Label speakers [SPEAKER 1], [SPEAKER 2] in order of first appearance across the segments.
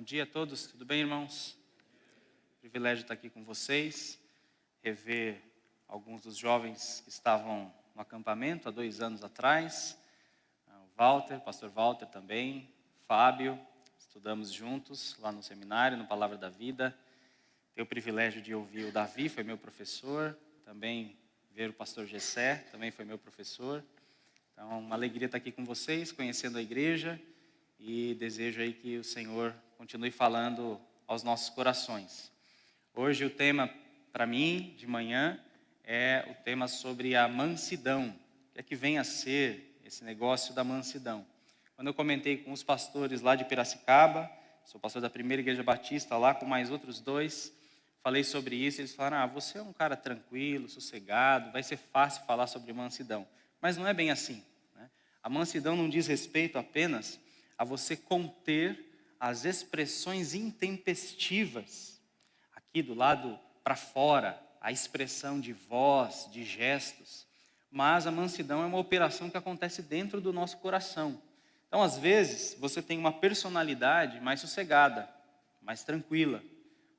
[SPEAKER 1] dia a todos, tudo bem, irmãos? Privilégio estar aqui com vocês, rever alguns dos jovens que estavam no acampamento há 2 anos atrás, o Walter, o pastor Walter também, Fábio, estudamos juntos lá no seminário, no Palavra da Vida. Tenho o privilégio de ouvir o Davi, foi meu professor, também ver o pastor Gessé, também foi meu professor. Então, uma alegria estar aqui com vocês, conhecendo a igreja, e desejo aí que o Senhor continue falando aos nossos corações. Hoje o tema para mim, de manhã, é o tema sobre a mansidão. O que é que vem a ser esse negócio da mansidão? Quando eu comentei com os pastores lá de Piracicaba, sou pastor da Primeira Igreja Batista lá, com mais outros 2, falei sobre isso, eles falaram, você é um cara tranquilo, sossegado, vai ser fácil falar sobre mansidão. Mas não é bem assim, né? A mansidão não diz respeito apenas a você conter as expressões intempestivas, aqui do lado para fora, a expressão de voz, de gestos, mas a mansidão é uma operação que acontece dentro do nosso coração. Então, às vezes, você tem uma personalidade mais sossegada, mais tranquila,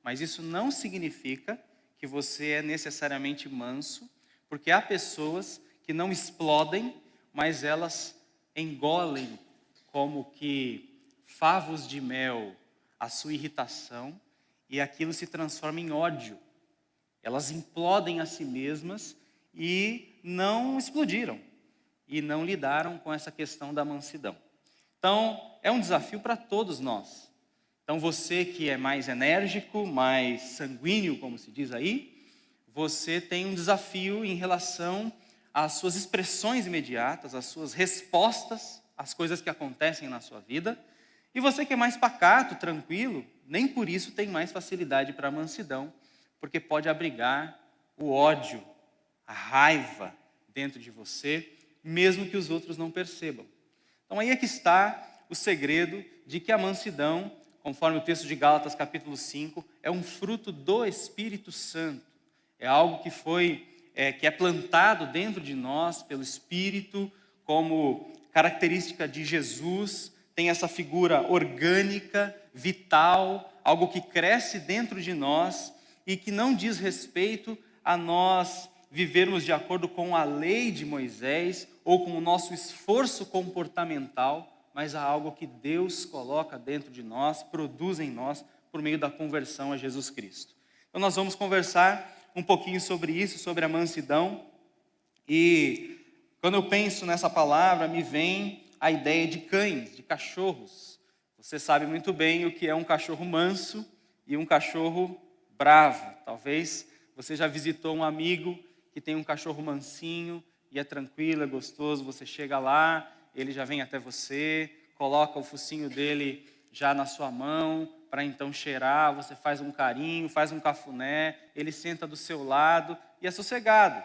[SPEAKER 1] mas isso não significa que você é necessariamente manso, porque há pessoas que não explodem, mas elas engolem como que favos de mel a sua irritação e aquilo se transforma em ódio. Elas implodem a si mesmas e não explodiram e não lidaram com essa questão da mansidão. Então, é um desafio para todos nós. Então, você que é mais enérgico, mais sanguíneo, como se diz aí, você tem um desafio em relação às suas expressões imediatas, às suas respostas às coisas que acontecem na sua vida. E você que é mais pacato, tranquilo, nem por isso tem mais facilidade para a mansidão, porque pode abrigar o ódio, a raiva dentro de você, mesmo que os outros não percebam. Então aí é que está o segredo de que a mansidão, conforme o texto de Gálatas capítulo 5, é um fruto do Espírito Santo. É algo que que é plantado dentro de nós pelo Espírito, como característica de Jesus, tem essa figura orgânica, vital, algo que cresce dentro de nós e que não diz respeito a nós vivermos de acordo com a lei de Moisés ou com o nosso esforço comportamental, mas a algo que Deus coloca dentro de nós, produz em nós, por meio da conversão a Jesus Cristo. Então nós vamos conversar um pouquinho sobre isso, sobre a mansidão, e quando eu penso nessa palavra, me vem a ideia de cães, de cachorros. Você sabe muito bem o que é um cachorro manso e um cachorro bravo. Talvez você já visitou um amigo que tem um cachorro mansinho e é tranquilo, é gostoso. Você chega lá, ele já vem até você, coloca o focinho dele já na sua mão para então cheirar. Você faz um carinho, faz um cafuné, ele senta do seu lado e é sossegado.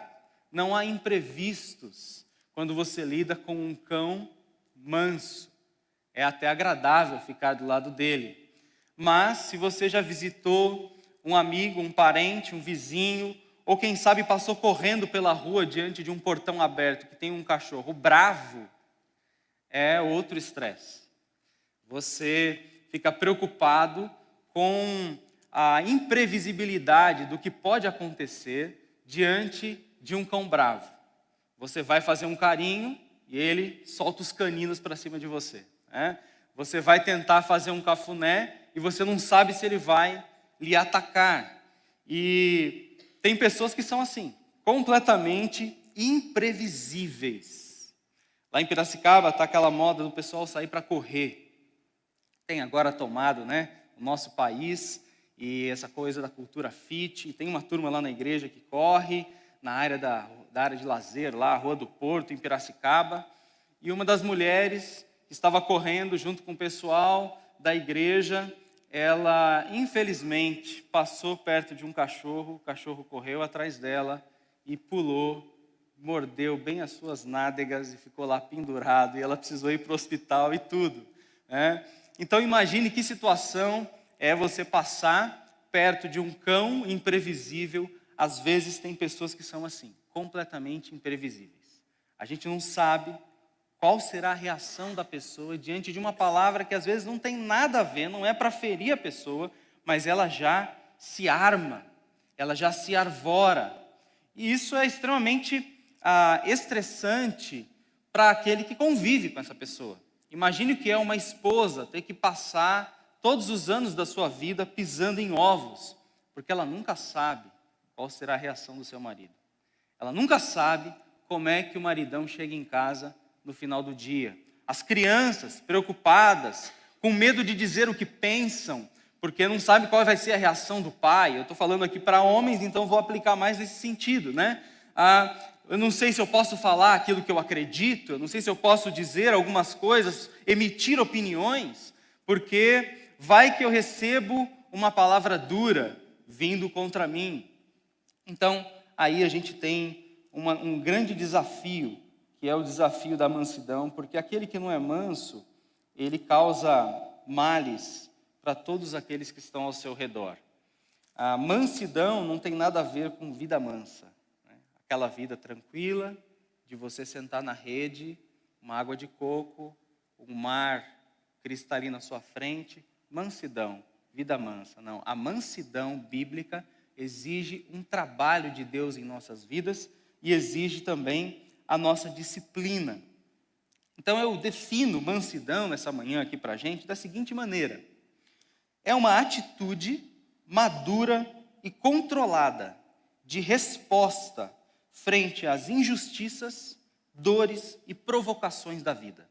[SPEAKER 1] Não há imprevistos quando você lida com um cão manso. É até agradável ficar do lado dele. Mas se você já visitou um amigo, um parente, um vizinho, ou quem sabe passou correndo pela rua diante de um portão aberto que tem um cachorro bravo, é outro estresse. Você fica preocupado com a imprevisibilidade do que pode acontecer diante de um cão bravo. Você vai fazer um carinho e ele solta os caninos para cima de você, né? Você vai tentar fazer um cafuné e você não sabe se ele vai lhe atacar. E tem pessoas que são assim, completamente imprevisíveis. Lá em Piracicaba está aquela moda do pessoal sair para correr. Tem agora tomado, né, o nosso país e essa coisa da cultura fit. E tem uma turma lá na igreja que corre na área da área de lazer, lá, Rua do Porto, em Piracicaba. E uma das mulheres que estava correndo junto com o pessoal da igreja, ela, infelizmente, passou perto de um cachorro, o cachorro correu atrás dela e pulou, mordeu bem as suas nádegas e ficou lá pendurado, e ela precisou ir para o hospital e tudo, né? Então imagine que situação é você passar perto de um cão imprevisível. Às vezes tem pessoas que são assim, completamente imprevisíveis. A gente não sabe qual será a reação da pessoa diante de uma palavra que às vezes não tem nada a ver, não é para ferir a pessoa, mas ela já se arma, ela já se arvora. E isso é extremamente estressante para aquele que convive com essa pessoa. Imagine o que é uma esposa ter que passar todos os anos da sua vida pisando em ovos, porque ela nunca sabe qual será a reação do seu marido. Ela nunca sabe como é que o maridão chega em casa no final do dia. As crianças preocupadas, com medo de dizer o que pensam, porque não sabe qual vai ser a reação do pai. Eu estou falando aqui para homens, então vou aplicar mais nesse sentido, né? Eu não sei se eu posso falar aquilo que eu acredito, eu não sei se eu posso dizer algumas coisas, emitir opiniões, porque vai que eu recebo uma palavra dura vindo contra mim. Então, aí a gente tem um grande desafio, que é o desafio da mansidão, porque aquele que não é manso, ele causa males para todos aqueles que estão ao seu redor. A mansidão não tem nada a ver com vida mansa, né? Aquela vida tranquila, de você sentar na rede, uma água de coco, um mar cristalino à sua frente. Mansidão, vida mansa. Não, a mansidão bíblica exige um trabalho de Deus em nossas vidas e exige também a nossa disciplina. Então eu defino mansidão nessa manhã aqui para a gente da seguinte maneira: é uma atitude madura e controlada de resposta frente às injustiças, dores e provocações da vida.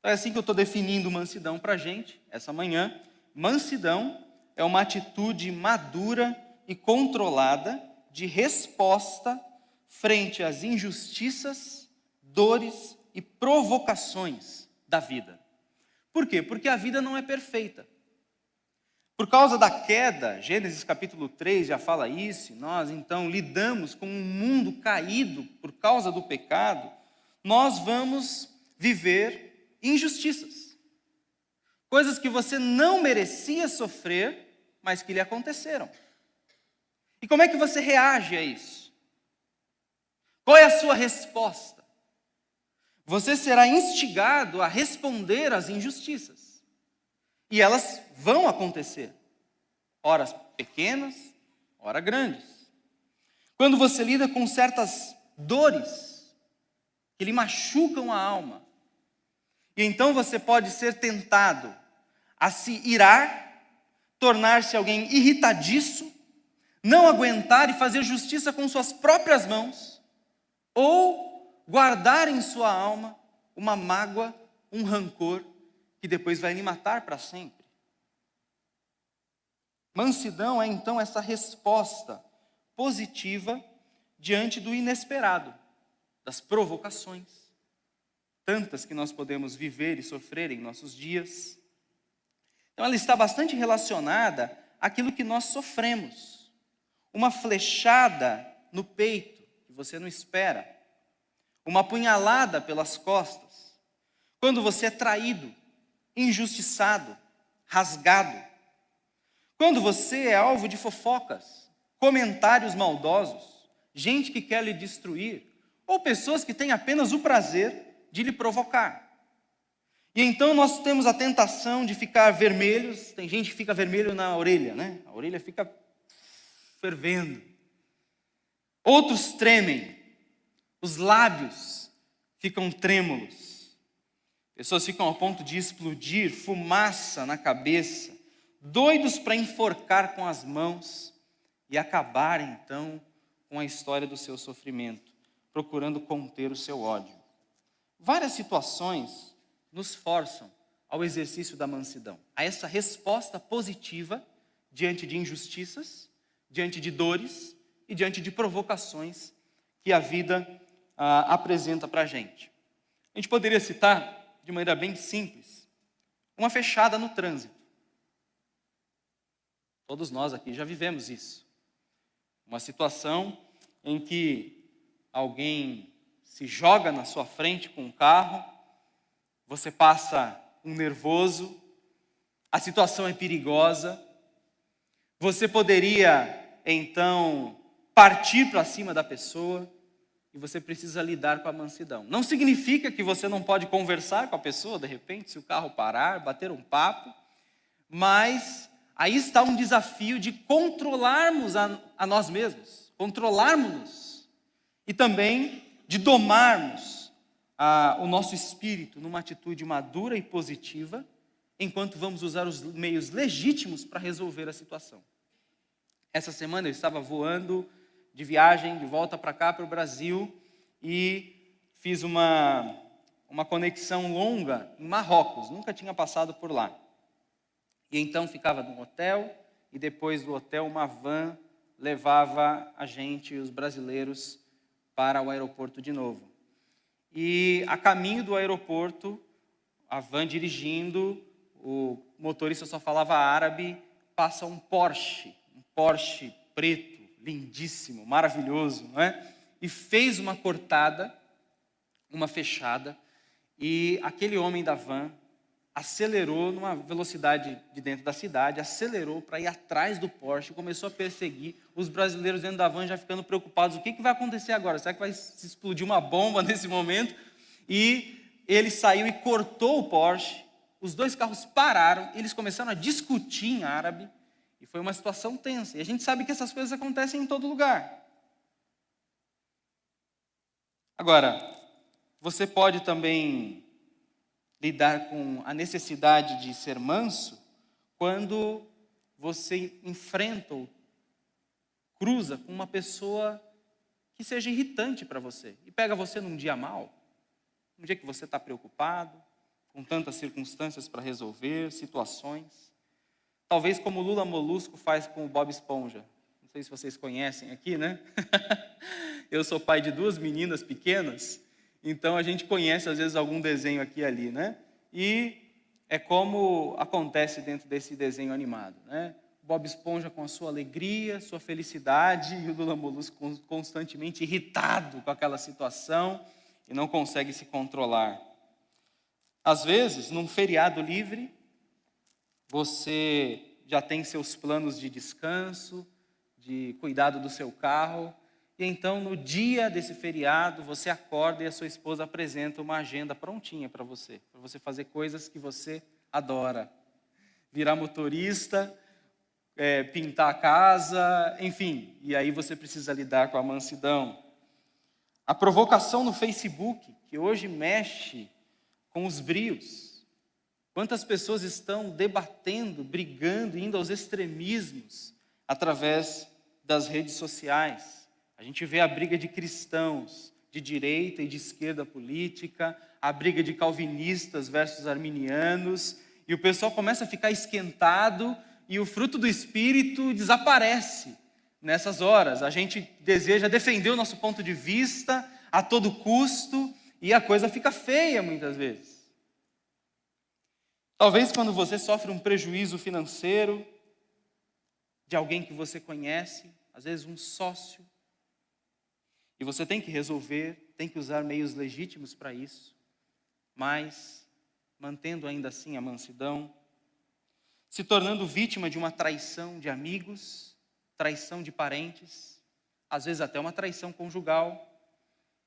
[SPEAKER 1] Então é assim que eu estou definindo mansidão para a gente essa manhã. Mansidão é uma atitude madura e controlada de resposta frente às injustiças, dores e provocações da vida. Por quê? Porque a vida não é perfeita. Por causa da queda, Gênesis capítulo 3 já fala isso, nós então lidamos com um mundo caído por causa do pecado, nós vamos viver injustiças. Coisas que você não merecia sofrer, mas que lhe aconteceram. E como é que você reage a isso? Qual é a sua resposta? Você será instigado a responder às injustiças. E elas vão acontecer. Ora pequenas, ora grandes. Quando você lida com certas dores que lhe machucam a alma, e então você pode ser tentado a se irar, tornar-se alguém irritadiço, não aguentar e fazer justiça com suas próprias mãos, ou guardar em sua alma uma mágoa, um rancor, que depois vai lhe matar para sempre. Mansidão é então essa resposta positiva diante do inesperado, das provocações, tantas que nós podemos viver e sofrer em nossos dias. Então ela está bastante relacionada àquilo que nós sofremos. Uma flechada no peito, que você não espera. Uma punhalada pelas costas. Quando você é traído, injustiçado, rasgado. Quando você é alvo de fofocas, comentários maldosos, gente que quer lhe destruir, ou pessoas que têm apenas o prazer de lhe provocar. E então nós temos a tentação de ficar vermelhos, tem gente que fica vermelho na orelha, né? A orelha fica fervendo. Outros tremem, os lábios ficam trêmulos. Pessoas ficam ao ponto de explodir, fumaça na cabeça, doidos para enforcar com as mãos e acabar então com a história do seu sofrimento, procurando conter o seu ódio. Várias situações nos forçam ao exercício da mansidão, a essa resposta positiva diante de injustiças, diante de dores e diante de provocações que a vida apresenta para a gente. A gente poderia citar, de maneira bem simples, uma fechada no trânsito. Todos nós aqui já vivemos isso. Uma situação em que alguém se joga na sua frente com um carro, você passa um nervoso, a situação é perigosa, você poderia, então, partir para cima da pessoa, e você precisa lidar com a mansidão. Não significa que você não pode conversar com a pessoa, de repente, se o carro parar, bater um papo, mas aí está um desafio de controlarmos a nós mesmos, controlarmos-nos e também de domarmos o nosso espírito numa atitude madura e positiva, enquanto vamos usar os meios legítimos para resolver a situação. Essa semana eu estava voando de viagem de volta para cá, para o Brasil, e fiz uma conexão longa em Marrocos, nunca tinha passado por lá. E então ficava num hotel, e depois do hotel uma van levava a gente, os brasileiros, para o aeroporto de novo. E a caminho do aeroporto, a van dirigindo, o motorista só falava árabe, passa um Porsche preto, lindíssimo, maravilhoso, não é? E fez uma cortada, uma fechada, e aquele homem da van acelerou numa velocidade de dentro da cidade, acelerou para ir atrás do Porsche, começou a perseguir os brasileiros dentro da van já ficando preocupados, o que vai acontecer agora? Será que vai se explodir uma bomba nesse momento? E ele saiu e cortou o Porsche, os dois carros pararam, eles começaram a discutir em árabe, e foi uma situação tensa. E a gente sabe que essas coisas acontecem em todo lugar. Agora, você pode também lidar com a necessidade de ser manso quando você enfrenta ou cruza com uma pessoa que seja irritante para você e pega você num dia mau, um dia que você está preocupado, com tantas circunstâncias para resolver, situações. Talvez como o Lula Molusco faz com o Bob Esponja. Não sei se vocês conhecem aqui, né? Eu sou pai de 2 meninas pequenas, então a gente conhece às vezes algum desenho aqui e ali, né? E é como acontece dentro desse desenho animado, né? Bob Esponja com a sua alegria, sua felicidade, e o Lula Molusco constantemente irritado com aquela situação e não consegue se controlar. Às vezes, num feriado livre, você já tem seus planos de descanso, de cuidado do seu carro, e então no dia desse feriado você acorda e a sua esposa apresenta uma agenda prontinha para você fazer coisas que você adora. Virar motorista, pintar a casa, enfim, e aí você precisa lidar com a mansidão. A provocação no Facebook, que hoje mexe com os brios. Quantas pessoas estão debatendo, brigando, indo aos extremismos através das redes sociais. A gente vê a briga de cristãos, de direita e de esquerda política, a briga de calvinistas versus arminianos, e o pessoal começa a ficar esquentado e o fruto do Espírito desaparece nessas horas. A gente deseja defender o nosso ponto de vista a todo custo e a coisa fica feia muitas vezes. Talvez quando você sofre um prejuízo financeiro de alguém que você conhece, às vezes um sócio, e você tem que resolver, tem que usar meios legítimos para isso, mas mantendo ainda assim a mansidão, se tornando vítima de uma traição de amigos, traição de parentes, às vezes até uma traição conjugal,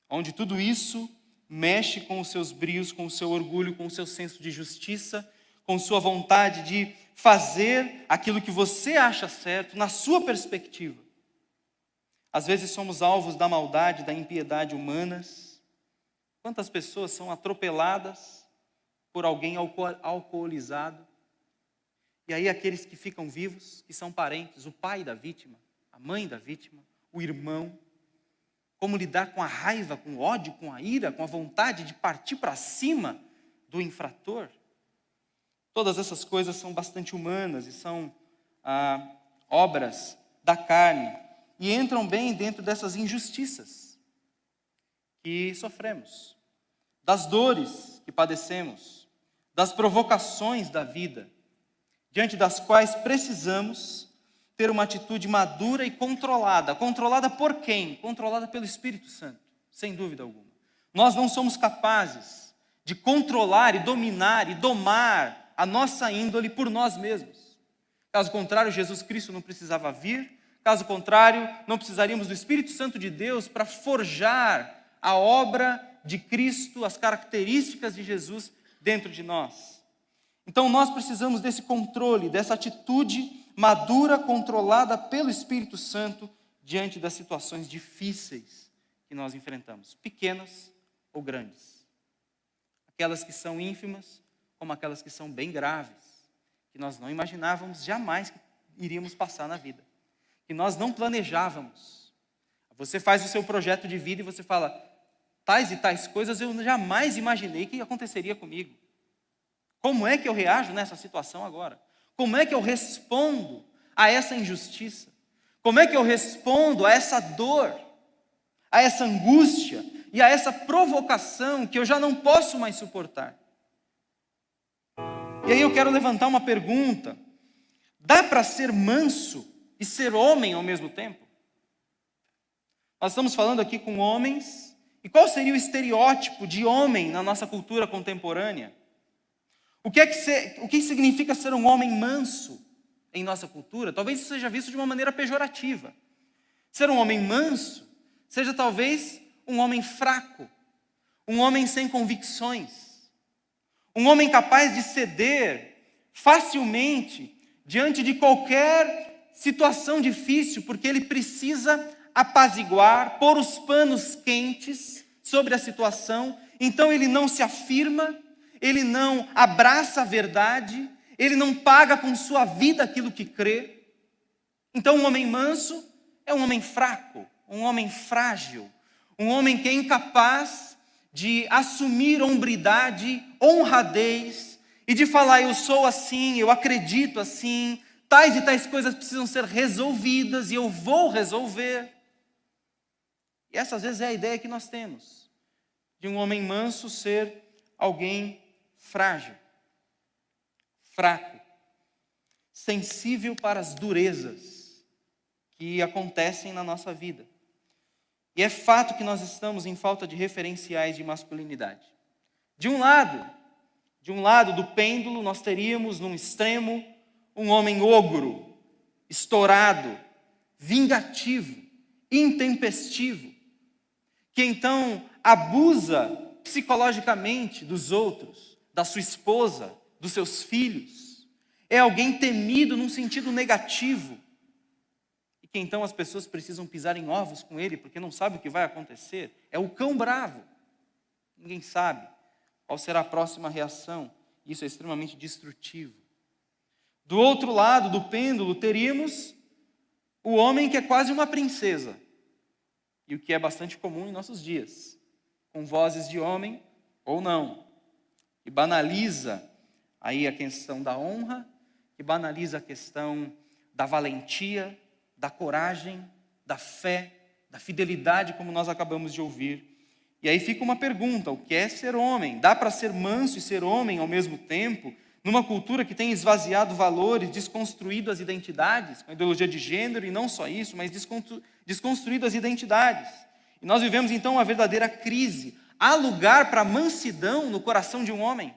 [SPEAKER 1] onde tudo isso mexe com os seus brios, com o seu orgulho, com o seu senso de justiça, com sua vontade de fazer aquilo que você acha certo, na sua perspectiva. Às vezes somos alvos da maldade, da impiedade humanas. Quantas pessoas são atropeladas por alguém alcoolizado? E aí aqueles que ficam vivos, que são parentes, o pai da vítima, a mãe da vítima, o irmão. Como lidar com a raiva, com o ódio, com a ira, com a vontade de partir para cima do infrator? Todas essas coisas são bastante humanas e são obras da carne e entram bem dentro dessas injustiças que sofremos, das dores que padecemos, das provocações da vida, diante das quais precisamos ter uma atitude madura e controlada. Controlada por quem? Controlada pelo Espírito Santo, sem dúvida alguma. Nós não somos capazes de controlar e dominar e domar a nossa índole por nós mesmos. Caso contrário, Jesus Cristo não precisava vir. Caso contrário, não precisaríamos do Espírito Santo de Deus para forjar a obra de Cristo, as características de Jesus dentro de nós. Então nós precisamos desse controle, dessa atitude madura, controlada pelo Espírito Santo diante das situações difíceis que nós enfrentamos, pequenas ou grandes. Aquelas que são ínfimas, como aquelas que são bem graves, que nós não imaginávamos jamais que iríamos passar na vida, que nós não planejávamos. Você faz o seu projeto de vida e você fala, tais e tais coisas eu jamais imaginei que aconteceria comigo. Como é que eu reajo nessa situação agora? Como é que eu respondo a essa injustiça? Como é que eu respondo a essa dor, a essa angústia e a essa provocação que eu já não posso mais suportar? E aí eu quero levantar uma pergunta. Dá para ser manso e ser homem ao mesmo tempo? Nós estamos falando aqui com homens, e qual seria o estereótipo de homem na nossa cultura contemporânea? O que significa ser um homem manso em nossa cultura? Talvez isso seja visto de uma maneira pejorativa. Ser um homem manso seja talvez um homem fraco, um homem sem convicções, um homem capaz de ceder facilmente diante de qualquer situação difícil, porque ele precisa apaziguar, pôr os panos quentes sobre a situação. Então ele não se afirma, ele não abraça a verdade, ele não paga com sua vida aquilo que crê. Então um homem manso é um homem fraco, um homem frágil, um homem que é incapaz de assumir hombridade, honradez, e de falar, eu sou assim, eu acredito assim, tais e tais coisas precisam ser resolvidas e eu vou resolver. E essa às vezes é a ideia que nós temos, de um homem manso ser alguém frágil, fraco, sensível para as durezas que acontecem na nossa vida. E é fato que nós estamos em falta de referenciais de masculinidade. De um lado do pêndulo, nós teríamos num extremo um homem ogro, estourado, vingativo, intempestivo, que então abusa psicologicamente dos outros, da sua esposa, dos seus filhos. É alguém temido num sentido negativo. E que então as pessoas precisam pisar em ovos com ele, porque não sabe o que vai acontecer. É o cão bravo. Ninguém sabe qual será a próxima reação. Isso é extremamente destrutivo. Do outro lado do pêndulo, teríamos o homem que é quase uma princesa. E o que é bastante comum em nossos dias. Com vozes de homem ou não. E banaliza aí a questão da honra, e banaliza a questão da valentia, da coragem, da fé, da fidelidade, como nós acabamos de ouvir. E aí fica uma pergunta, o que é ser homem? Dá para ser manso e ser homem ao mesmo tempo, numa cultura que tem esvaziado valores, desconstruído as identidades, com a ideologia de gênero, e não só isso, mas desconstruído as identidades. E nós vivemos então uma verdadeira crise. Há lugar para mansidão no coração de um homem?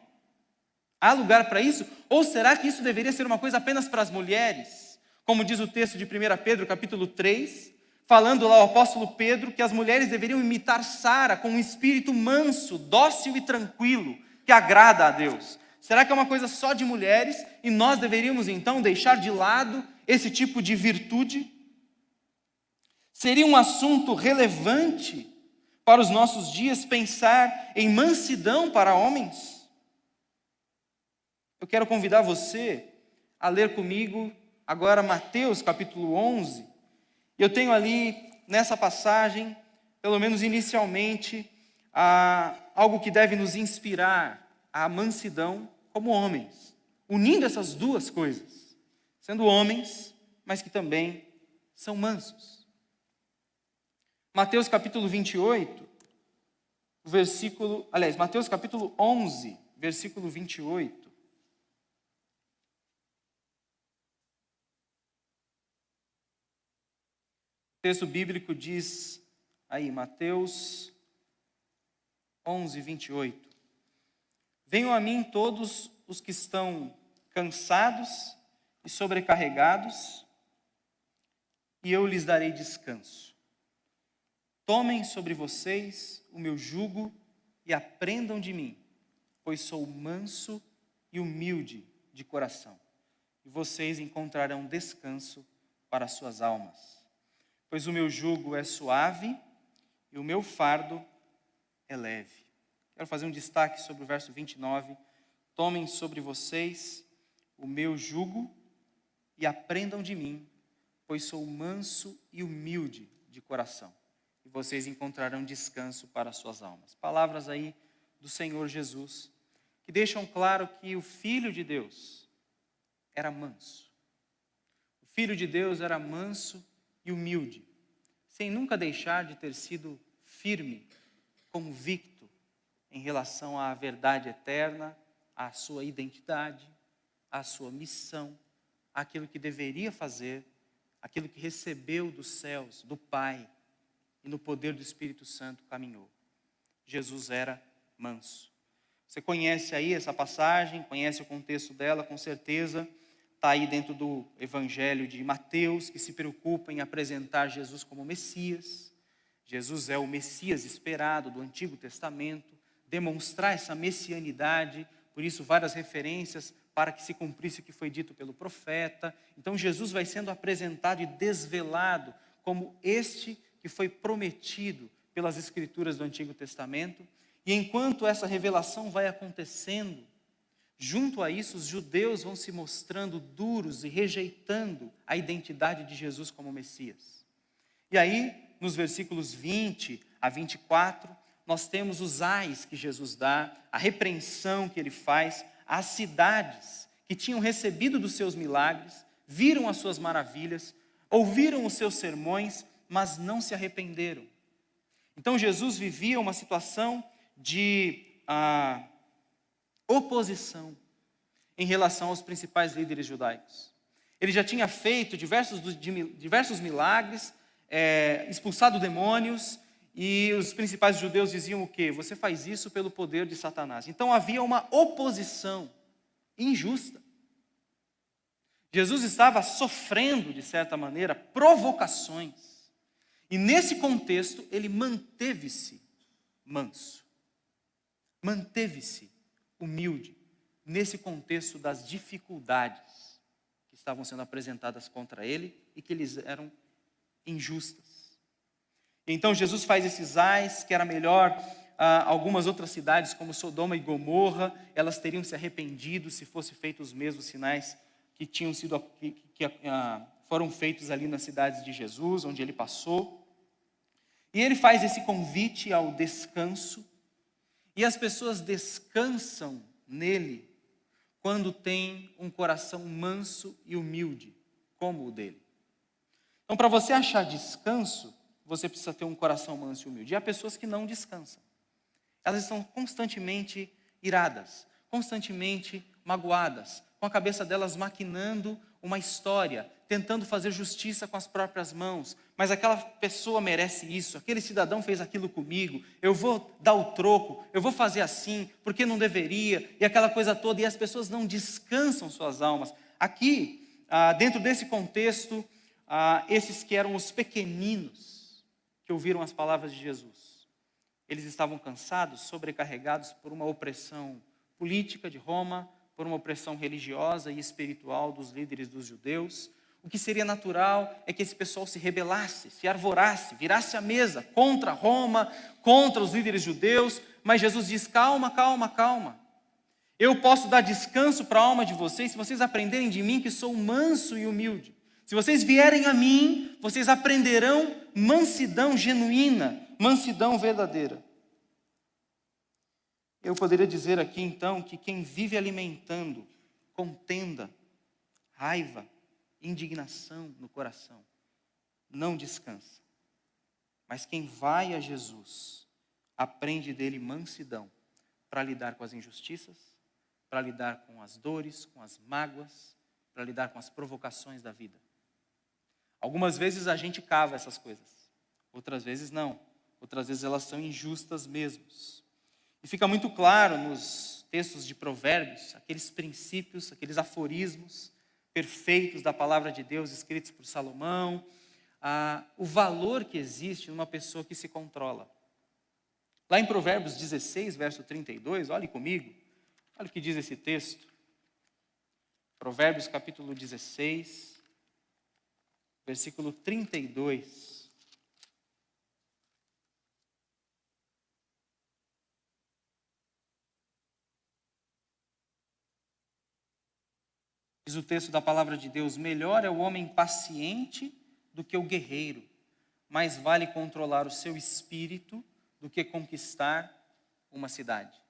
[SPEAKER 1] Há lugar para isso? Ou será que isso deveria ser uma coisa apenas para as mulheres? Como diz o texto de 1 Pedro, capítulo 3, falando lá o apóstolo Pedro, que as mulheres deveriam imitar Sara com um espírito manso, dócil e tranquilo, que agrada a Deus. Será que é uma coisa só de mulheres e nós deveríamos então deixar de lado esse tipo de virtude? Seria um assunto relevante para os nossos dias pensar em mansidão para homens? Eu quero convidar você a ler comigo agora Mateus capítulo 11. Eu tenho ali nessa passagem, pelo menos inicialmente, algo que deve nos inspirar à mansidão como homens, unindo essas duas coisas, sendo homens, mas que também são mansos. Mateus capítulo 28, Mateus capítulo 11, versículo 28. O texto bíblico diz aí, Mateus 11, 28. Venham a mim todos os que estão cansados e sobrecarregados, e eu lhes darei descanso. Tomem sobre vocês o meu jugo e aprendam de mim, pois sou manso e humilde de coração, e vocês encontrarão descanso para as suas almas. Pois o meu jugo é suave e o meu fardo é leve. Quero fazer um destaque sobre o verso 29. Tomem sobre vocês o meu jugo e aprendam de mim, pois sou manso e humilde de coração, e vocês encontrarão descanso para as suas almas. Palavras aí do Senhor Jesus, que deixam claro que o Filho de Deus era manso. O Filho de Deus era manso e humilde, sem nunca deixar de ter sido firme, convicto em relação à verdade eterna, à sua identidade, à sua missão, àquilo que deveria fazer, aquilo que recebeu dos céus, do Pai, e no poder do Espírito Santo caminhou. Jesus era manso. Você conhece aí essa passagem, conhece o contexto dela, com certeza. Está aí dentro do Evangelho de Mateus, que se preocupa em apresentar Jesus como Messias. Jesus é o Messias esperado do Antigo Testamento, demonstrar essa messianidade, por isso várias referências para que se cumprisse o que foi dito pelo profeta. Então Jesus vai sendo apresentado e desvelado como este que foi prometido pelas Escrituras do Antigo Testamento. E enquanto essa revelação vai acontecendo, junto a isso, os judeus vão se mostrando duros e rejeitando a identidade de Jesus como Messias. E aí, nos versículos 20 a 24, nós temos os ais que Jesus dá, a repreensão que ele faz às cidades que tinham recebido dos seus milagres, viram as suas maravilhas, ouviram os seus sermões, mas não se arrependeram. Então Jesus vivia uma situação de oposição em relação aos principais líderes judaicos. Ele já tinha feito diversos milagres, expulsado demônios, e os principais judeus diziam o quê? Você faz isso pelo poder de Satanás. Então havia uma oposição injusta. Jesus estava sofrendo, de certa maneira, provocações. E nesse contexto, ele manteve-se manso. Manteve-se humilde, nesse contexto das dificuldades que estavam sendo apresentadas contra ele e que lhes eram injustas. Então Jesus faz esses ais, que era melhor algumas outras cidades como Sodoma e Gomorra, elas teriam se arrependido se fossem feitos os mesmos sinais que foram feitos ali nas cidades de Jesus, onde ele passou. E ele faz esse convite ao descanso, e as pessoas descansam nele quando têm um coração manso e humilde, como o dele. Então, para você achar descanso, você precisa ter um coração manso e humilde. E há pessoas que não descansam. Elas estão constantemente iradas, constantemente magoadas, com a cabeça delas maquinando uma história, tentando fazer justiça com as próprias mãos. Mas aquela pessoa merece isso, aquele cidadão fez aquilo comigo, eu vou dar o troco, eu vou fazer assim, porque não deveria, e aquela coisa toda, e as pessoas não descansam suas almas. Aqui, dentro desse contexto, esses que eram os pequeninos, que ouviram as palavras de Jesus, eles estavam cansados, sobrecarregados por uma opressão política de Roma, por uma opressão religiosa e espiritual dos líderes dos judeus. O que seria natural é que esse pessoal se rebelasse, se arvorasse, virasse a mesa contra Roma, contra os líderes judeus. Mas Jesus diz: calma, calma, calma. Eu posso dar descanso para a alma de vocês se vocês aprenderem de mim, que sou manso e humilde. Se vocês vierem a mim, vocês aprenderão mansidão genuína, mansidão verdadeira. Eu poderia dizer aqui então que quem vive alimentando contenda, raiva, indignação no coração, não descansa. Mas quem vai a Jesus, aprende dele mansidão para lidar com as injustiças, para lidar com as dores, com as mágoas, para lidar com as provocações da vida. Algumas vezes a gente cava essas coisas, outras vezes não. Outras vezes elas são injustas mesmo. E fica muito claro nos textos de Provérbios, aqueles princípios, aqueles aforismos perfeitos da palavra de Deus, escritos por Salomão, o valor que existe numa pessoa que se controla. Lá em Provérbios 16, verso 32, olhe comigo, olha o que diz esse texto. Provérbios capítulo 16, versículo 32. Diz o texto da palavra de Deus: melhor é o homem paciente do que o guerreiro, mais vale controlar o seu espírito do que conquistar uma cidade.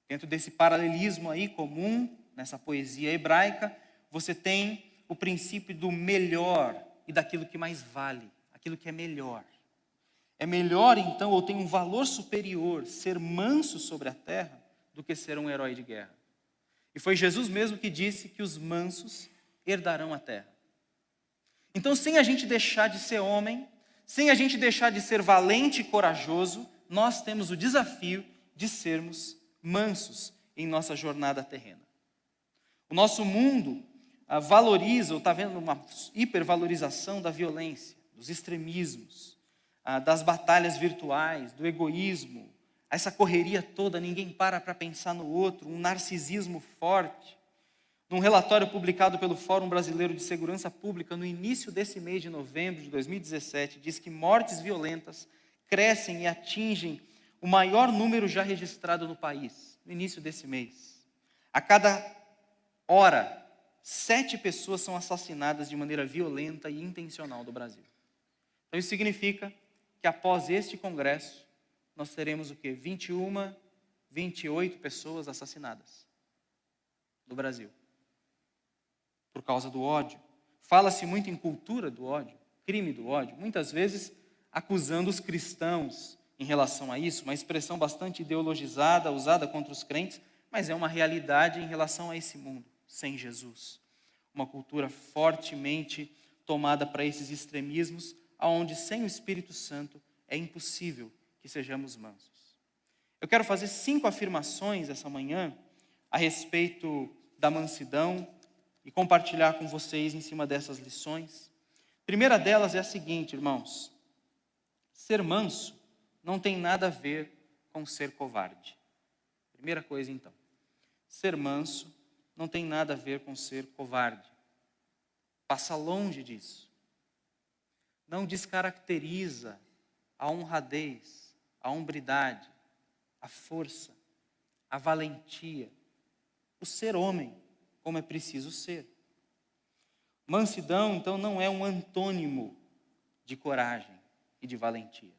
[SPEAKER 1] Dentro desse paralelismo aí comum, nessa poesia hebraica, você tem o princípio do melhor e daquilo que mais vale, aquilo que é melhor. É melhor então, ou tem um valor superior, ser manso sobre a terra do que ser um herói de guerra. E foi Jesus mesmo que disse que os mansos herdarão a terra. Então, sem a gente deixar de ser homem, sem a gente deixar de ser valente e corajoso, nós temos o desafio de sermos mansos em nossa jornada terrena. O nosso mundo valoriza, ou está vendo uma hipervalorização da violência, dos extremismos, das batalhas virtuais, do egoísmo, essa correria toda, ninguém para pensar no outro, um narcisismo forte. Num relatório publicado pelo Fórum Brasileiro de Segurança Pública no início desse mês de novembro de 2017, diz que mortes violentas crescem e atingem o maior número já registrado no país, no início desse mês. A cada hora, 7 pessoas são assassinadas de maneira violenta e intencional no Brasil. Então isso significa que após este congresso, nós teremos o quê? 21, 28 pessoas assassinadas no Brasil. Por causa do ódio. Fala-se muito em cultura do ódio, crime do ódio, muitas vezes acusando os cristãos em relação a isso, uma expressão bastante ideologizada, usada contra os crentes, mas é uma realidade em relação a esse mundo, sem Jesus. Uma cultura fortemente tomada para esses extremismos, aonde sem o Espírito Santo é impossível que sejamos mansos. Eu quero fazer 5 afirmações essa manhã a respeito da mansidão, e compartilhar com vocês em cima dessas lições. A primeira delas é a seguinte, irmãos: ser manso não tem nada a ver com ser covarde. Primeira coisa, então. Ser manso não tem nada a ver com ser covarde. Passa longe disso. Não descaracteriza a honradez, a hombridade, a força, a valentia, o ser homem, como é preciso ser. Mansidão, então, não é um antônimo de coragem e de valentia.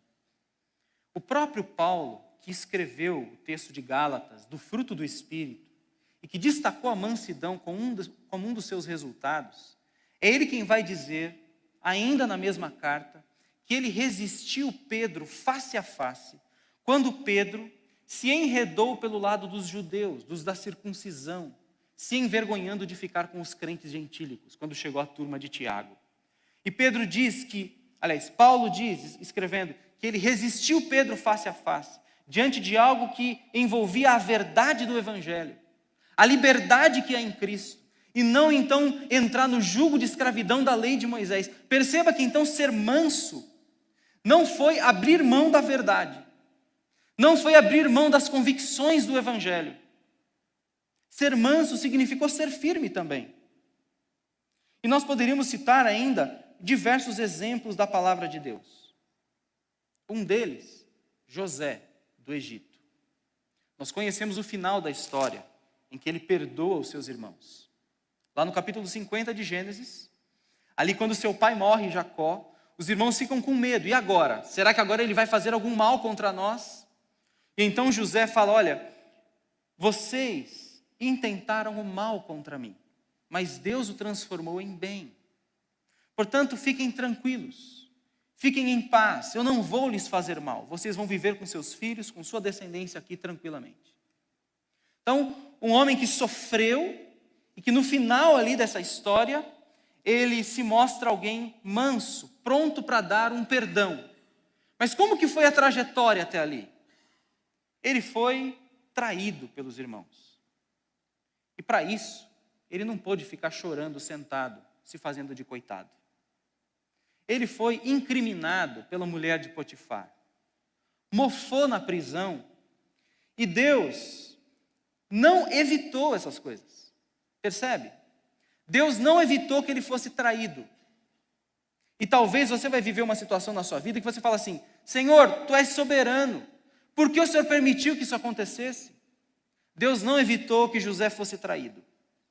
[SPEAKER 1] O próprio Paulo, que escreveu o texto de Gálatas, do fruto do Espírito, e que destacou a mansidão como um dos seus resultados, é ele quem vai dizer, ainda na mesma carta, que ele resistiu Pedro face a face, quando Pedro se enredou pelo lado dos judeus, dos da circuncisão, se envergonhando de ficar com os crentes gentílicos, quando chegou a turma de Tiago. E Pedro diz que, Paulo diz, escrevendo, que ele resistiu Pedro face a face, diante de algo que envolvia a verdade do Evangelho, a liberdade que há em Cristo, e não então entrar no jugo de escravidão da lei de Moisés. Perceba que então ser manso não foi abrir mão da verdade, não foi abrir mão das convicções do Evangelho. Ser manso significou ser firme também. E nós poderíamos citar ainda diversos exemplos da palavra de Deus. Um deles, José, do Egito. Nós conhecemos o final da história, em que ele perdoa os seus irmãos. Lá no capítulo 50 de Gênesis, ali quando seu pai morre, Jacó, os irmãos ficam com medo. E agora? Será que agora ele vai fazer algum mal contra nós? E então José fala, olha, vocês intentaram o mal contra mim, mas Deus o transformou em bem. Portanto, fiquem tranquilos, fiquem em paz, eu não vou lhes fazer mal, vocês vão viver com seus filhos, com sua descendência aqui tranquilamente. Então, um homem que sofreu, e que no final ali dessa história, ele se mostra alguém manso, pronto para dar um perdão. Mas como que foi a trajetória até ali? Ele foi traído pelos irmãos. E para isso, ele não pôde ficar chorando sentado, se fazendo de coitado. ele foi incriminado pela mulher de Potifar, mofou na prisão, e Deus não evitou essas coisas. Percebe? Deus não evitou que ele fosse traído. E talvez você vai viver uma situação na sua vida que você fala assim: Senhor, Tu és soberano, por que o Senhor permitiu que isso acontecesse? Deus não evitou que José fosse traído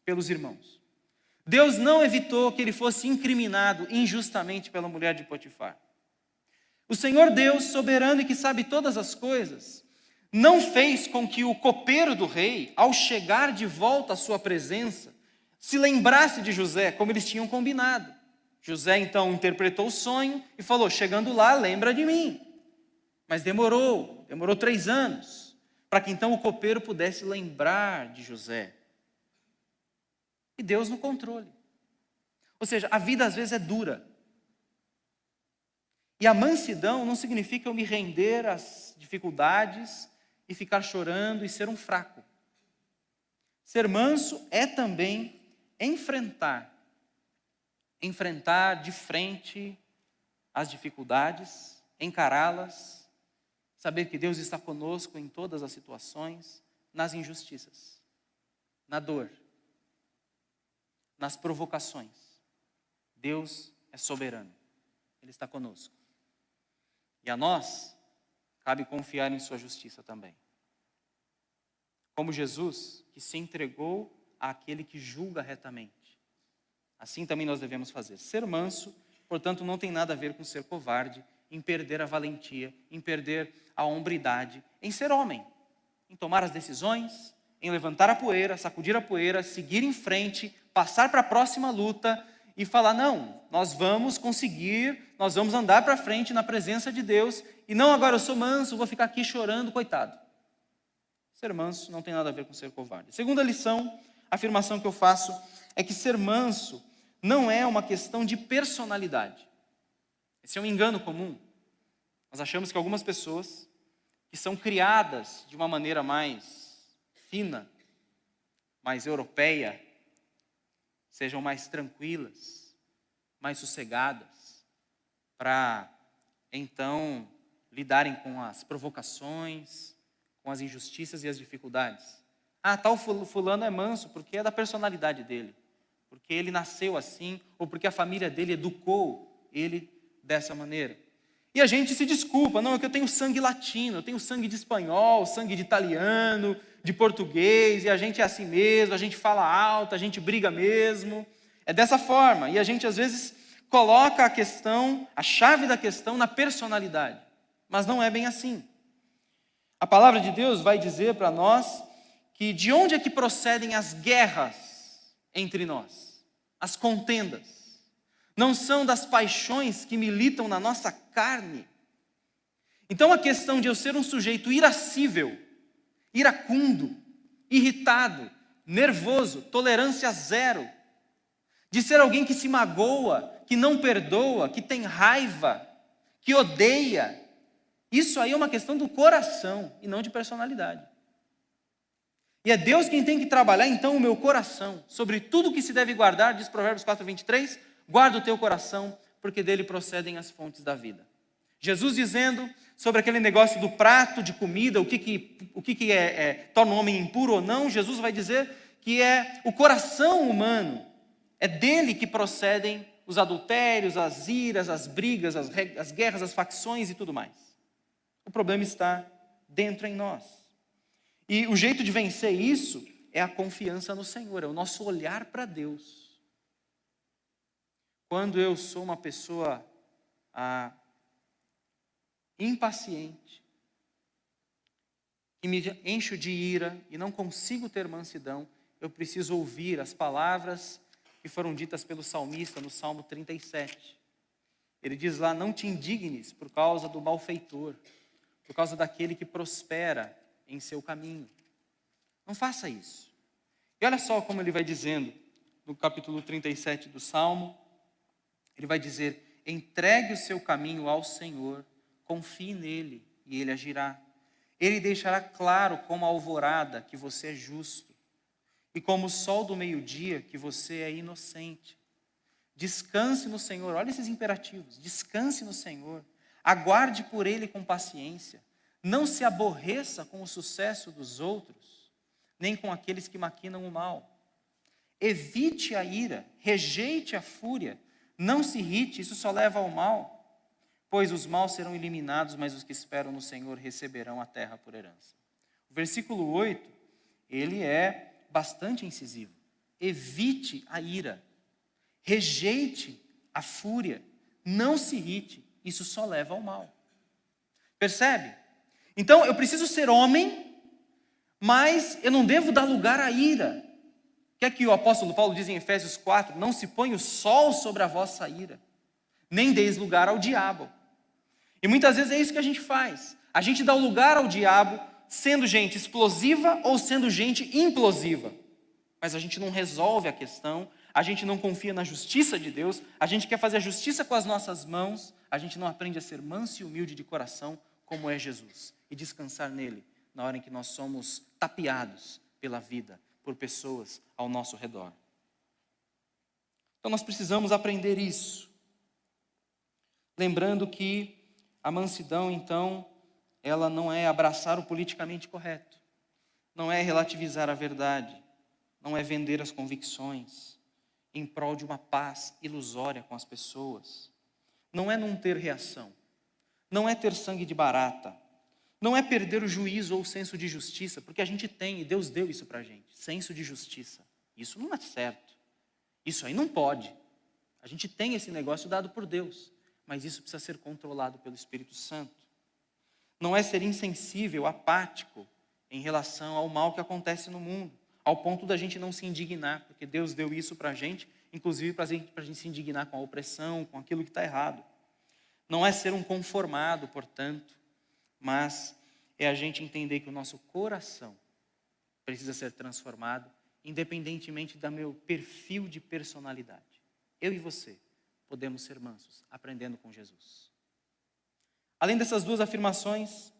[SPEAKER 1] pelos irmãos. Deus não evitou que ele fosse incriminado injustamente pela mulher de Potifar. O Senhor Deus, soberano e que sabe todas as coisas, não fez com que o copeiro do rei, ao chegar de volta à sua presença, se lembrasse de José, como eles tinham combinado. José então interpretou o sonho e falou: chegando lá, lembra de mim. Mas demorou 3 anos, para que então o copeiro pudesse lembrar de José. E Deus no controle. Ou seja, a vida às vezes é dura. E a mansidão não significa eu me render às dificuldades e ficar chorando e ser um fraco. Ser manso é também enfrentar de frente as dificuldades, encará-las, saber que Deus está conosco em todas as situações, nas injustiças, na dor, nas provocações. Deus é soberano, Ele está conosco. E a nós, cabe confiar em sua justiça também. Como Jesus, que se entregou àquele que julga retamente. Assim também nós devemos fazer. Ser manso, portanto, não tem nada a ver com ser covarde, em perder a valentia, em perder a hombridade, em ser homem, em tomar as decisões, em levantar a poeira, sacudir a poeira, seguir em frente, passar para a próxima luta e falar: não, nós vamos conseguir, nós vamos andar para frente na presença de Deus, e não agora eu sou manso, vou ficar aqui chorando, coitado. Ser manso não tem nada a ver com ser covarde. Segunda lição, a afirmação que eu faço é que ser manso não é uma questão de personalidade. Esse é um engano comum. Nós achamos que algumas pessoas que são criadas de uma maneira mais fina, mais europeia, sejam mais tranquilas, mais sossegadas, para então lidarem com as provocações, com as injustiças e as dificuldades. Ah, tal fulano é manso porque é da personalidade dele, porque ele nasceu assim, ou porque a família dele educou ele dessa maneira. E a gente se desculpa: não, é que eu tenho sangue latino, eu tenho sangue de espanhol, sangue de italiano, de português, e a gente é assim mesmo, a gente fala alto, a gente briga mesmo. É dessa forma, e a gente às vezes coloca a questão, a chave da questão na personalidade, mas não é bem assim. A palavra de Deus vai dizer para nós que de onde é que procedem as guerras entre nós, as contendas. Não são das paixões que militam na nossa carne. Então a questão de eu ser um sujeito irascível, iracundo, irritado, nervoso, tolerância zero, de ser alguém que se magoa, que não perdoa, que tem raiva, que odeia, isso aí é uma questão do coração e não de personalidade. E é Deus quem tem que trabalhar então o meu coração. Sobre tudo que se deve guardar, diz Provérbios 4:23, guarda o teu coração, porque dele procedem as fontes da vida. Jesus dizendo sobre aquele negócio do prato de comida, o que torna o homem impuro ou não, Jesus vai dizer que é o coração humano, é dele que procedem os adultérios, as iras, as brigas, as guerras, as facções e tudo mais. O problema está dentro em nós. E o jeito de vencer isso é a confiança no Senhor, é o nosso olhar para Deus. Quando eu sou uma pessoa impaciente, que me encho de ira e não consigo ter mansidão, eu preciso ouvir as palavras que foram ditas pelo salmista no Salmo 37. Ele diz lá: não te indignes por causa do malfeitor, por causa daquele que prospera em seu caminho. Não faça isso. E olha só como ele vai dizendo no capítulo 37 do Salmo. Ele vai dizer: entregue o seu caminho ao Senhor, confie nele e ele agirá. Ele deixará claro como a alvorada que você é justo, e como o sol do meio-dia que você é inocente. Descanse no Senhor. Olha esses imperativos. Descanse no Senhor. Aguarde por Ele com paciência. Não se aborreça com o sucesso dos outros, nem com aqueles que maquinam o mal. Evite a ira, rejeite a fúria. Não se irrite, isso só leva ao mal. Pois os maus serão eliminados, mas os que esperam no Senhor receberão a terra por herança. O versículo 8, ele é bastante incisivo. Evite a ira, rejeite a fúria, não se irrite, isso só leva ao mal. Percebe? Então, eu preciso ser homem, mas eu não devo dar lugar à ira. O que é que o apóstolo Paulo diz em Efésios 4? Não se põe o sol sobre a vossa ira, nem deis lugar ao diabo. E muitas vezes é isso que a gente faz. A gente dá o lugar ao diabo, sendo gente explosiva ou sendo gente implosiva. Mas a gente não resolve a questão, a gente não confia na justiça de Deus, a gente quer fazer a justiça com as nossas mãos, a gente não aprende a ser manso e humilde de coração, como é Jesus, e descansar nele, na hora em que nós somos tapeados pela vida, por pessoas ao nosso redor. Então nós precisamos aprender isso. Lembrando que a mansidão, então, ela não é abraçar o politicamente correto, não é relativizar a verdade, não é vender as convicções em prol de uma paz ilusória com as pessoas, não é não ter reação, não é ter sangue de barata, não é perder o juízo ou o senso de justiça, porque a gente tem, e Deus deu isso para a gente, senso de justiça. Isso não é certo, isso aí não pode. A gente tem esse negócio dado por Deus, mas isso precisa ser controlado pelo Espírito Santo. Não é ser insensível, apático em relação ao mal que acontece no mundo, ao ponto da gente não se indignar, porque Deus deu isso para a gente, inclusive para a gente se indignar com a opressão, com aquilo que está errado. Não é ser um conformado, portanto, mas é a gente entender que o nosso coração precisa ser transformado, independentemente do meu perfil de personalidade. Eu e você podemos ser mansos, aprendendo com Jesus. Além dessas duas afirmações,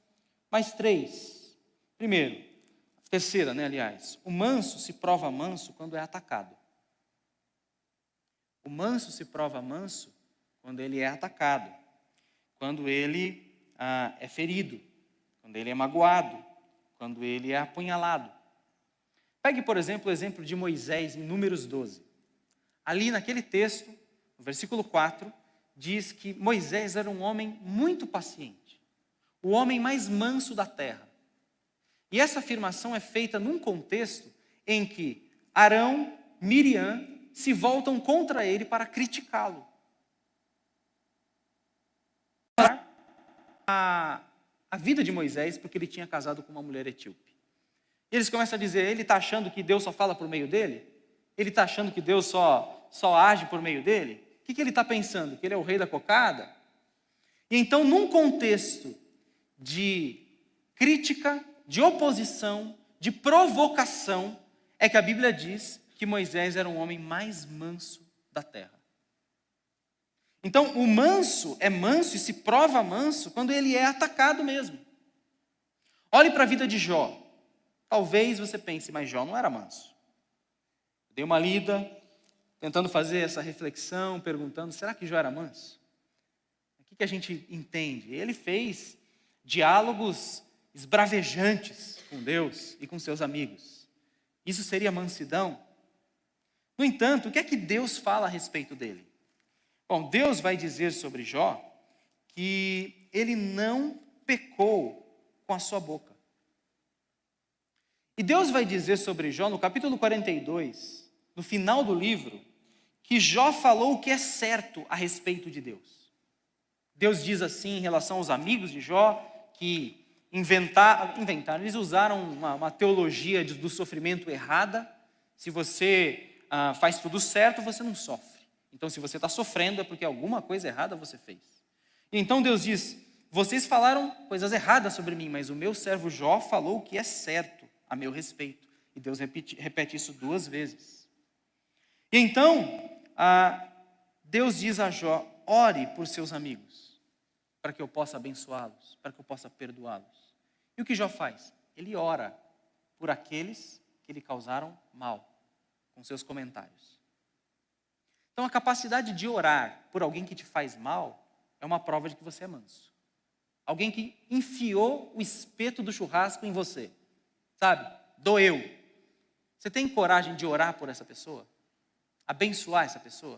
[SPEAKER 1] mais três. Primeiro, terceira, aliás, o manso se prova manso quando é atacado. O manso se prova manso quando ele é atacado, quando ele é ferido, quando ele é magoado, quando ele é apunhalado. Pegue, por exemplo, o exemplo de Moisés em Números 12. Ali naquele texto, no versículo 4, diz que Moisés era um homem muito paciente, o homem mais manso da terra. E essa afirmação é feita num contexto em que Arão, Miriam se voltam contra ele para criticá-lo. A vida de Moisés, porque ele tinha casado com uma mulher etíope. E eles começam a dizer, ele está achando que Deus só fala por meio dele? Ele está achando que Deus só age por meio dele? O que ele está pensando? Que ele é o rei da cocada? E então, num contexto de crítica, de oposição, de provocação, é que a Bíblia diz que Moisés era um homem mais manso da terra. Então, o manso é manso e se prova manso quando ele é atacado mesmo. Olhe para a vida de Jó. Talvez você pense, mas Jó não era manso. Dei uma lida, tentando fazer essa reflexão, perguntando, será que Jó era manso? O que a gente entende? Ele fez diálogos esbravejantes com Deus e com seus amigos. Isso seria mansidão? No entanto, o que é que Deus fala a respeito dele? Bom, Deus vai dizer sobre Jó que ele não pecou com a sua boca. E Deus vai dizer sobre Jó, no capítulo 42, no final do livro, que Jó falou o que é certo a respeito de Deus. Deus diz assim em relação aos amigos de Jó, que inventaram, eles usaram uma teologia do sofrimento errada. Se você faz tudo certo, você não sofre. Então, se você está sofrendo, é porque alguma coisa errada você fez. E então Deus diz, vocês falaram coisas erradas sobre mim, mas o meu servo Jó falou o que é certo a meu respeito. E Deus repete isso 2 vezes. E então, Deus diz a Jó, ore por seus amigos, para que eu possa abençoá-los, para que eu possa perdoá-los. E o que Jó faz? Ele ora por aqueles que lhe causaram mal, com seus comentários. Então a capacidade de orar por alguém que te faz mal é uma prova de que você é manso. Alguém que enfiou o espeto do churrasco em você, sabe? Doeu. Você tem coragem de orar por essa pessoa? Abençoar essa pessoa?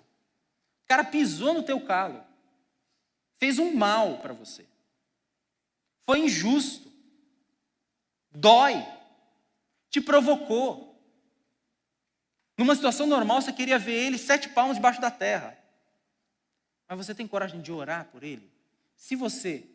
[SPEAKER 1] O cara pisou no teu calo, fez um mal para você, foi injusto, dói, te provocou. Numa situação normal, você queria ver ele 7 palmos debaixo da terra. Mas você tem coragem de orar por ele? Se você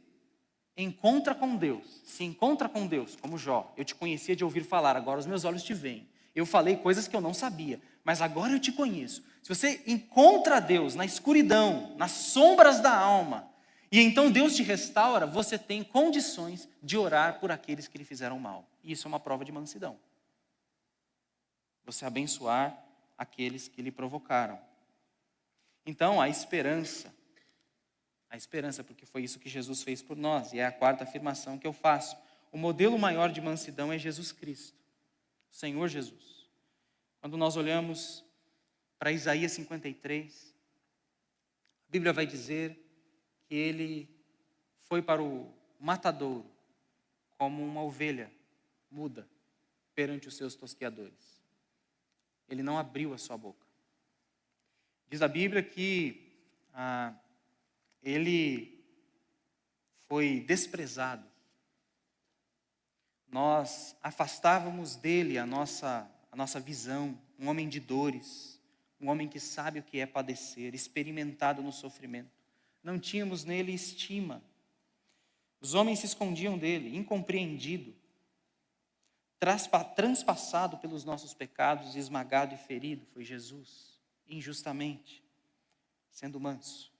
[SPEAKER 1] encontra com Deus, se encontra com Deus, como Jó, eu te conhecia de ouvir falar, agora os meus olhos te veem. Eu falei coisas que eu não sabia, mas agora eu te conheço. Se você encontra Deus na escuridão, nas sombras da alma, e então Deus te restaura, você tem condições de orar por aqueles que lhe fizeram mal. E isso é uma prova de mansidão. Você abençoar aqueles que lhe provocaram. Então, a esperança, porque foi isso que Jesus fez por nós, e é a quarta afirmação que eu faço. O modelo maior de mansidão é Jesus Cristo, o Senhor Jesus. Quando nós olhamos para Isaías 53, a Bíblia vai dizer que ele foi para o matadouro como uma ovelha muda perante os seus tosqueadores. Ele não abriu a sua boca. Diz a Bíblia que ele foi desprezado. Nós afastávamos dele a nossa visão, um homem de dores, um homem que sabe o que é padecer, experimentado no sofrimento. Não tínhamos nele estima. Os homens se escondiam dele, incompreendido, transpassado pelos nossos pecados, esmagado e ferido, foi Jesus, injustamente, sendo manso.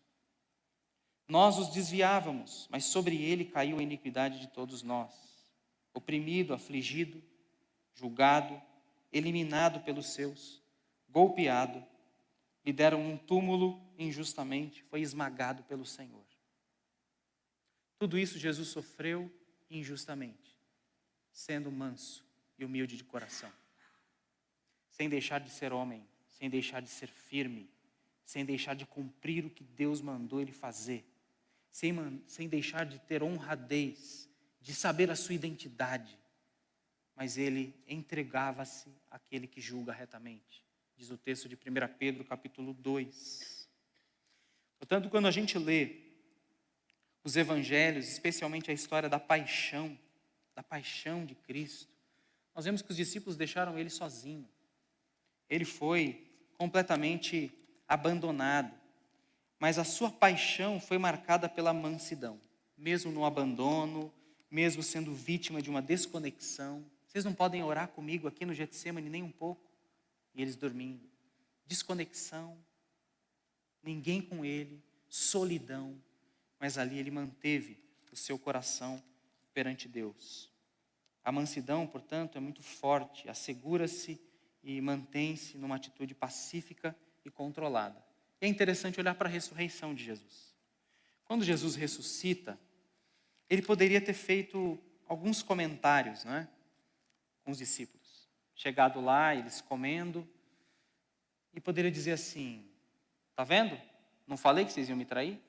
[SPEAKER 1] Nós os desviávamos, mas sobre ele caiu a iniquidade de todos nós. Oprimido, afligido, julgado, eliminado pelos seus, golpeado, lhe deram um túmulo injustamente, foi esmagado pelo Senhor. Tudo isso Jesus sofreu injustamente, sendo manso e humilde de coração, sem deixar de ser homem, sem deixar de ser firme, sem deixar de cumprir o que Deus mandou ele fazer, sem deixar de ter honradez, de saber a sua identidade, mas ele entregava-se àquele que julga retamente. Diz o texto de 1 Pedro, capítulo 2. Portanto, quando a gente lê os evangelhos, especialmente a história da paixão de Cristo, nós vemos que os discípulos deixaram ele sozinho. Ele foi completamente abandonado, mas a sua paixão foi marcada pela mansidão, mesmo no abandono, mesmo sendo vítima de uma desconexão. Vocês não podem orar comigo aqui no Getsemane nem um pouco? E eles dormindo. Desconexão, ninguém com ele, solidão, mas ali ele manteve o seu coração perante Deus. A mansidão, portanto, é muito forte, assegura-se e mantém-se numa atitude pacífica e controlada. E é interessante olhar para a ressurreição de Jesus. Quando Jesus ressuscita, ele poderia ter feito alguns comentários, não é? Com os discípulos. Chegado lá, eles comendo, e poderia dizer assim: tá vendo? Não falei que vocês iam me trair?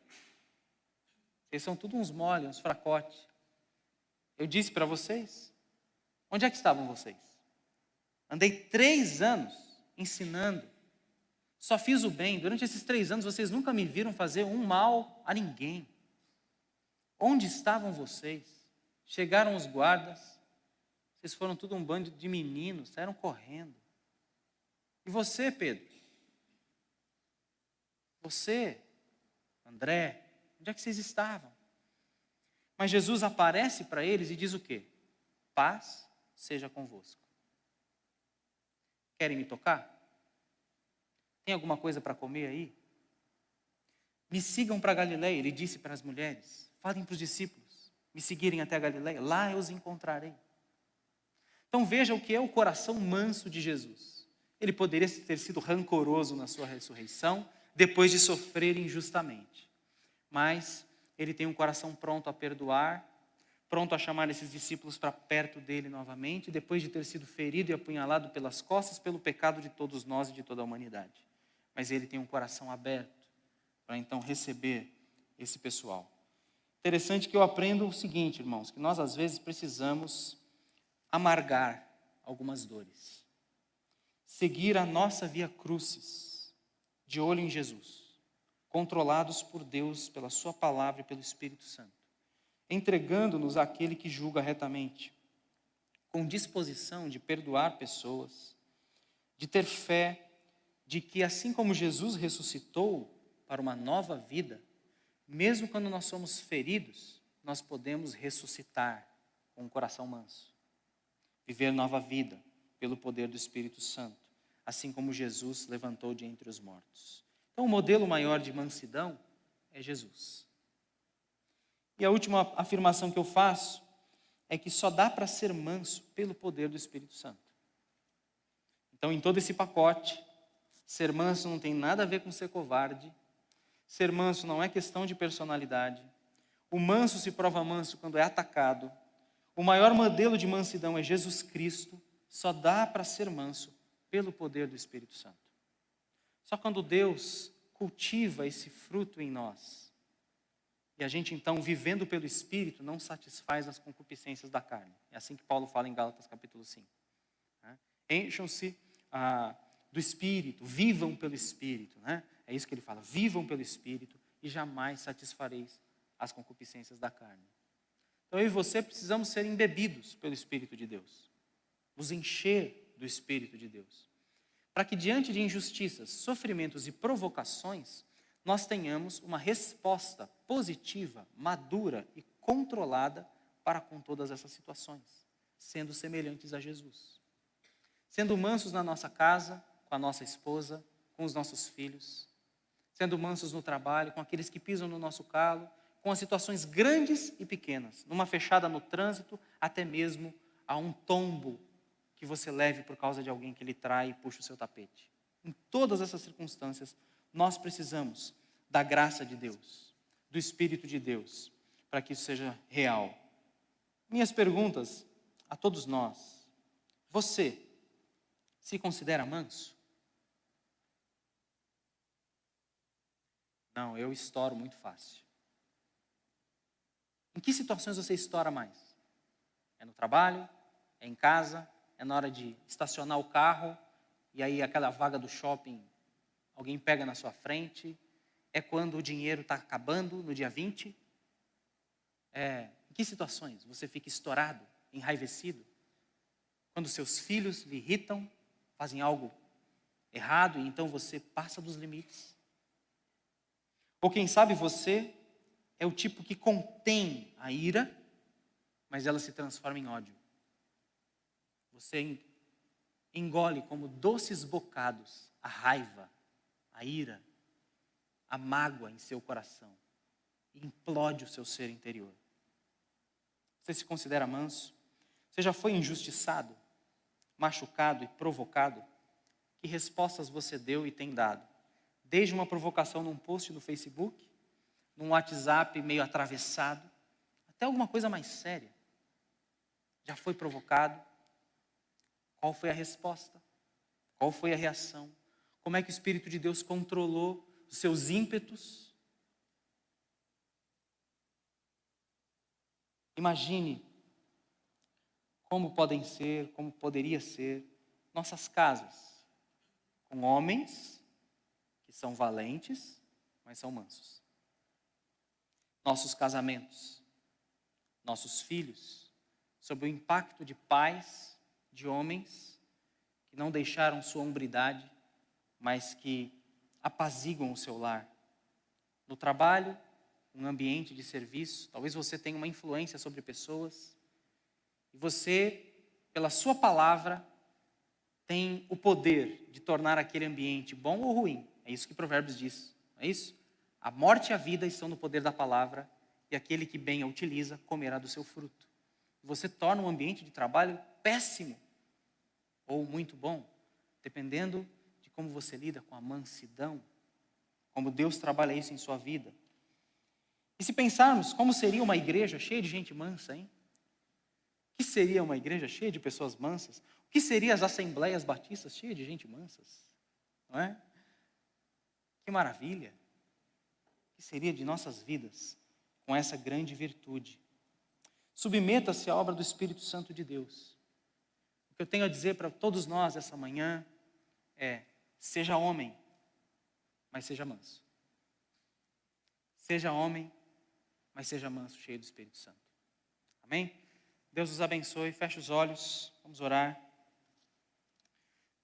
[SPEAKER 1] Vocês são tudo uns mole, uns fracote. Eu disse para vocês. Onde é que estavam vocês? Andei 3 anos ensinando. Só fiz o bem. Durante esses 3 anos, vocês nunca me viram fazer um mal a ninguém. Onde estavam vocês? Chegaram os guardas. Vocês foram tudo um bando de meninos, saíram correndo. E você, Pedro? Você, André, onde é que vocês estavam? Mas Jesus aparece para eles e diz o quê? Paz seja convosco. Querem me tocar? Tem alguma coisa para comer aí? Me sigam para Galileia, ele disse para as mulheres. Falem para os discípulos, me seguirem até a Galileia, lá eu os encontrarei. Então veja o que é o coração manso de Jesus. Ele poderia ter sido rancoroso na sua ressurreição, depois de sofrer injustamente. Mas ele tem um coração pronto a perdoar, pronto a chamar esses discípulos para perto dele novamente, depois de ter sido ferido e apunhalado pelas costas pelo pecado de todos nós e de toda a humanidade. mas ele tem um coração aberto para então receber esse pessoal. Interessante que eu aprendo o seguinte, irmãos, que nós às vezes precisamos amargar algumas dores. Seguir a nossa via crucis, de olho em Jesus, controlados por Deus, pela sua palavra e pelo Espírito Santo, entregando-nos àquele que julga retamente, com disposição de perdoar pessoas, de ter fé de que assim como Jesus ressuscitou para uma nova vida, mesmo quando nós somos feridos, nós podemos ressuscitar com um coração manso, viver nova vida pelo poder do Espírito Santo, assim como Jesus levantou de entre os mortos. Então, o modelo maior de mansidão é Jesus. E a última afirmação que eu faço é que só dá para ser manso pelo poder do Espírito Santo. Então, em todo esse pacote, ser manso não tem nada a ver com ser covarde. Ser manso não é questão de personalidade. O manso se prova manso quando é atacado. O maior modelo de mansidão é Jesus Cristo. Só dá para ser manso pelo poder do Espírito Santo. Só quando Deus cultiva esse fruto em nós, e a gente então, vivendo pelo Espírito, não satisfaz as concupiscências da carne. É assim que Paulo fala em Gálatas capítulo 5. Encham-se do Espírito, vivam pelo Espírito. É isso que ele fala, vivam pelo Espírito e jamais satisfareis as concupiscências da carne. Então eu e você precisamos ser embebidos pelo Espírito de Deus, nos encher do Espírito de Deus, para que diante de injustiças, sofrimentos e provocações, nós tenhamos uma resposta positiva, madura e controlada para com todas essas situações, sendo semelhantes a Jesus. Sendo mansos na nossa casa, com a nossa esposa, com os nossos filhos, sendo mansos no trabalho, com aqueles que pisam no nosso calo, com as situações grandes e pequenas, numa fechada no trânsito, até mesmo a um tombo que você leve por causa de alguém que lhe trai e puxa o seu tapete. Em todas essas circunstâncias, nós precisamos da graça de Deus, do Espírito de Deus, para que isso seja real. Minhas perguntas a todos nós: você se considera manso? Não, eu estouro muito fácil. Em que situações você estoura mais? É no trabalho? É em casa? É na hora de estacionar o carro e aí aquela vaga do shopping, alguém pega na sua frente? É quando o dinheiro está acabando no dia 20? Em que situações você fica estourado, enraivecido? Quando seus filhos lhe irritam, fazem algo errado e então você passa dos limites? Ou quem sabe você é o tipo que contém a ira, mas ela se transforma em ódio. Você engole como doces bocados a raiva, a ira, a mágoa em seu coração e implode o seu ser interior. Você se considera manso? Você já foi injustiçado, machucado e provocado? Que respostas você deu e tem dado? Desde uma provocação num post no Facebook, num WhatsApp meio atravessado, até alguma coisa mais séria. Já foi provocado? Qual foi a resposta? Qual foi a reação? Como é que o Espírito de Deus controlou os seus ímpetos? Imagine como podem ser, como poderia ser nossas casas, com homens que são valentes, mas são mansos. Nossos casamentos, nossos filhos, sob o impacto de pais, de homens que não deixaram sua hombridade, mas que apaziguam o seu lar. No trabalho, um ambiente de serviço, talvez você tenha uma influência sobre pessoas, e você, pela sua palavra, tem o poder de tornar aquele ambiente bom ou ruim. É isso que Provérbios diz, não é isso? A morte e a vida estão no poder da palavra, e aquele que bem a utiliza comerá do seu fruto. Você torna um ambiente de trabalho péssimo ou muito bom, dependendo de como você lida com a mansidão, como Deus trabalha isso em sua vida. E se pensarmos como seria uma igreja cheia de gente mansa, hein? O que seria uma igreja cheia de pessoas mansas? O que seriam as assembleias batistas cheias de gente mansas? Não é? Que maravilha! O que seria de nossas vidas com essa grande virtude? Submeta-se à obra do Espírito Santo de Deus. O que eu tenho a dizer para todos nós essa manhã é: seja homem, mas seja manso. Seja homem, mas seja manso, cheio do Espírito Santo. Amém? Deus os abençoe. Feche os olhos, vamos orar.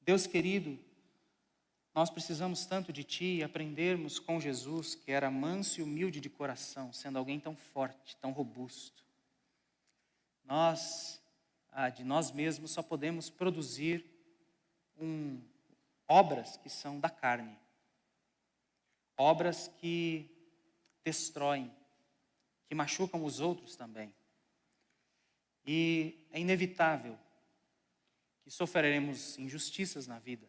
[SPEAKER 1] Deus querido, nós precisamos tanto de Ti e aprendermos com Jesus, que era manso e humilde de coração, sendo alguém tão forte, tão robusto. Nós, de nós mesmos, só podemos produzir obras que são da carne. Obras que destroem, que machucam os outros também. E é inevitável que sofreremos injustiças na vida,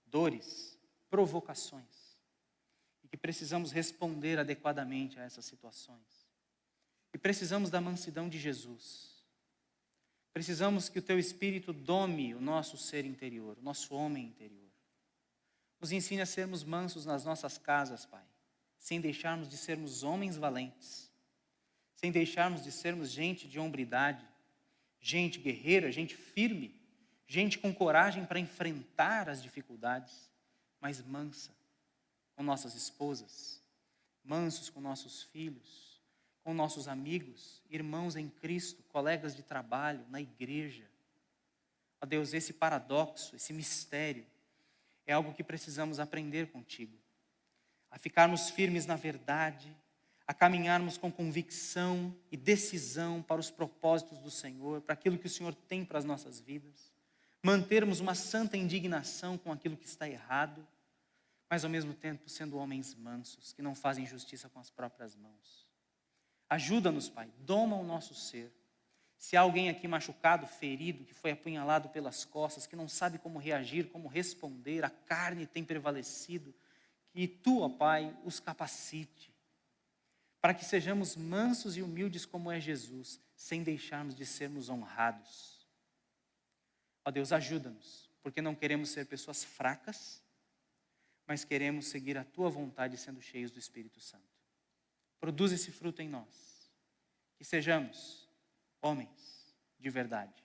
[SPEAKER 1] dores, provocações, e que precisamos responder adequadamente a essas situações. E precisamos da mansidão de Jesus. Precisamos que o Teu Espírito dome o nosso ser interior, o nosso homem interior. Nos ensine a sermos mansos nas nossas casas, Pai, sem deixarmos de sermos homens valentes, sem deixarmos de sermos gente de hombridade, gente guerreira, gente firme, gente com coragem para enfrentar as dificuldades, mas mansa com nossas esposas, mansos com nossos filhos, com nossos amigos, irmãos em Cristo, colegas de trabalho, na igreja. Ó Deus, esse paradoxo, esse mistério, é algo que precisamos aprender contigo. A ficarmos firmes na verdade, a caminharmos com convicção e decisão para os propósitos do Senhor, para aquilo que o Senhor tem para as nossas vidas. Mantermos uma santa indignação com aquilo que está errado, mas ao mesmo tempo sendo homens mansos, que não fazem justiça com as próprias mãos. Ajuda-nos, Pai, doma o nosso ser. Se há alguém aqui machucado, ferido, que foi apunhalado pelas costas, que não sabe como reagir, como responder, a carne tem prevalecido, que Tu, ó Pai, os capacite, para que sejamos mansos e humildes como é Jesus, sem deixarmos de sermos honrados. Ó Deus, ajuda-nos, porque não queremos ser pessoas fracas, mas queremos seguir a Tua vontade sendo cheios do Espírito Santo. Produz esse fruto em nós, que sejamos homens de verdade,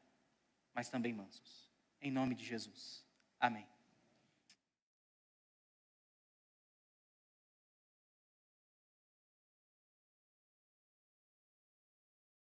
[SPEAKER 1] mas também mansos. Em nome de Jesus. Amém.